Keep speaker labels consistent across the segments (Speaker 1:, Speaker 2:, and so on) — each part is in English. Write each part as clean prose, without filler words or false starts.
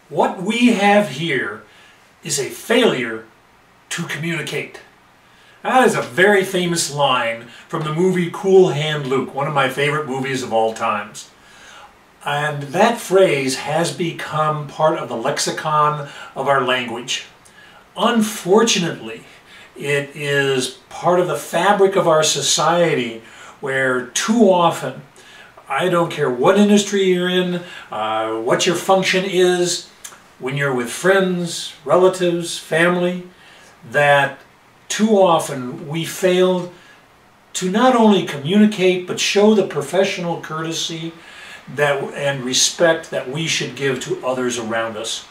Speaker 1: What we have here is a failure to communicate. That is a very famous line from the movie Cool Hand Luke, one of my favorite movies of all times. And that phrase has become part of the lexicon of our language. Unfortunately, it is part of the fabric of our society where too often, I don't care what industry you're in, what your function is, when you're with friends, relatives, family, that too often we fail to not only communicate but show the professional courtesy and respect that we should give to others around us.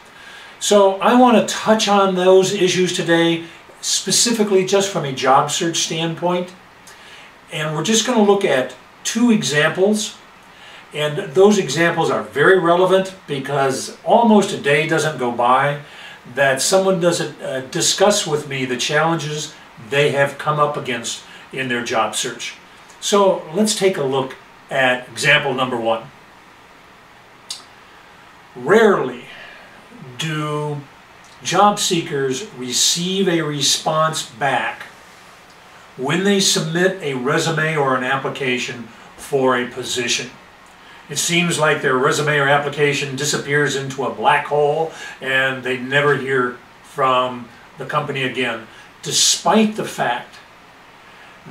Speaker 1: So I want to touch on those issues today, specifically just from a job search standpoint. And we're just going to look at two examples. And those examples are very relevant because almost a day doesn't go by that someone doesn't discuss with me the challenges they have come up against in their job search. So let's take a look at example number one. Rarely do job seekers receive a response back when they submit a resume or an application for a position. It seems like their resume or application disappears into a black hole and they never hear from the company again, despite the fact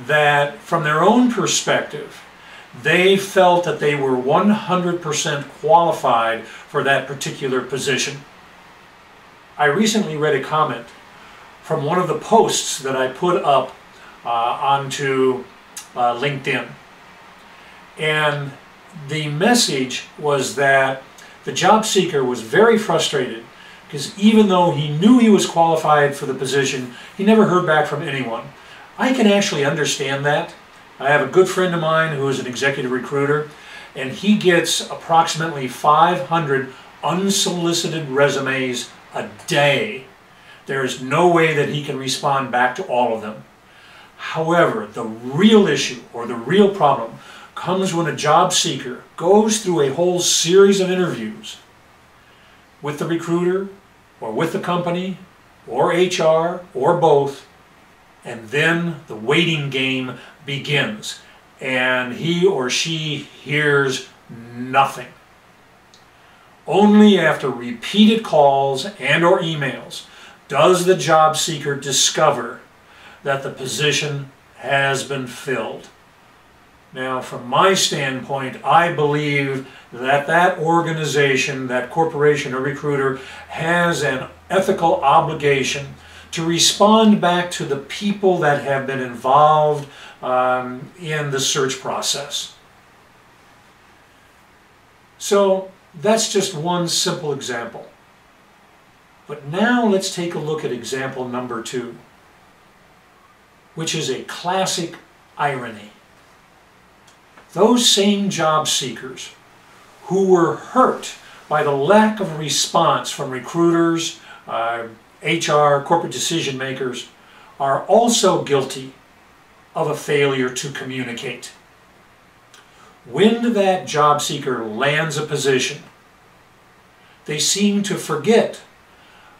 Speaker 1: that from their own perspective, they felt that they were 100% qualified for that particular position. I recently read a comment from one of the posts that I put up onto LinkedIn. And the message was that the job seeker was very frustrated because even though he knew he was qualified for the position, he never heard back from anyone. I can actually understand that. I have a good friend of mine who is an executive recruiter, and he gets approximately 500 unsolicited resumes a day. There is no way that he can respond back to all of them. However, the real issue or the real problem comes when a job seeker goes through a whole series of interviews with the recruiter or with the company or HR or both, and then the waiting game begins and he or she hears nothing. Only after repeated calls and or emails does the job seeker discover that the position has been filled. Now, from my standpoint, I believe that that organization, that corporation or recruiter has an ethical obligation to respond back to the people that have been involved in the search process. So that's just one simple example. But now let's take a look at example number two, which is a classic irony. Those same job seekers who were hurt by the lack of response from recruiters, HR, corporate decision makers, are also guilty of a failure to communicate. When that job seeker lands a position, they seem to forget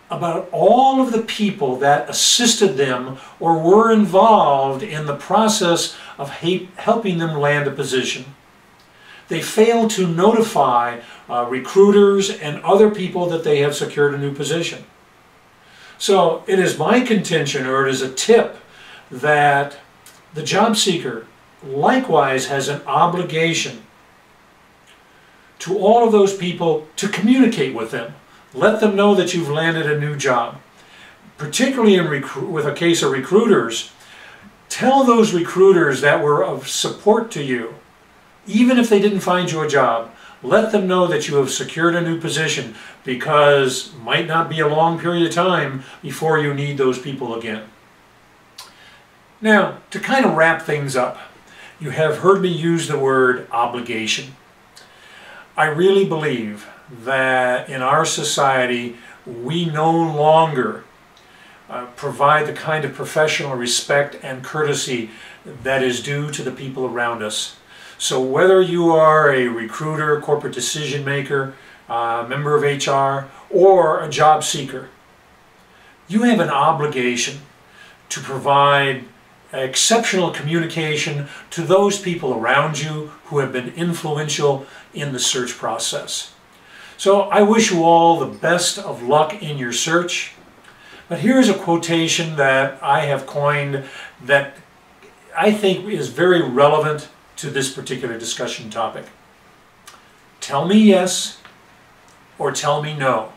Speaker 1: about all of the people that assisted them or were involved in the process of helping them land a position. They fail to notify recruiters and other people that they have secured a new position. So it is my contention, or it is a tip, that the job seeker likewise has an obligation to all of those people to communicate with them. Let them know that you've landed a new job. Particularly with a case of recruiters, tell those recruiters that were of support to you, even if they didn't find you a job, let them know that you have secured a new position, because it might not be a long period of time before you need those people again. Now, to kind of wrap things up, you have heard me use the word obligation. I really believe that in our society we no longer provide the kind of professional respect and courtesy that is due to the people around us. So whether you are a recruiter, corporate decision maker, a member of HR, or a job seeker, you have an obligation to provide exceptional communication to those people around you who have been influential in the search process. So I wish you all the best of luck in your search. But here's a quotation that I have coined that I think is very relevant to this particular discussion topic. Tell me yes or tell me no.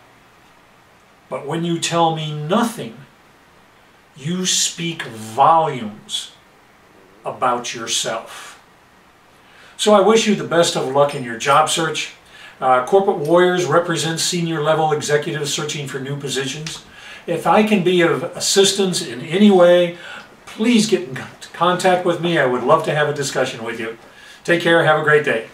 Speaker 1: But when you tell me nothing, you speak volumes about yourself. So I wish you the best of luck in your job search. Corporate Warriors represents senior level executives searching for new positions. If I can be of assistance in any way, please get in contact with me. I would love to have a discussion with you. Take care. Have a great day.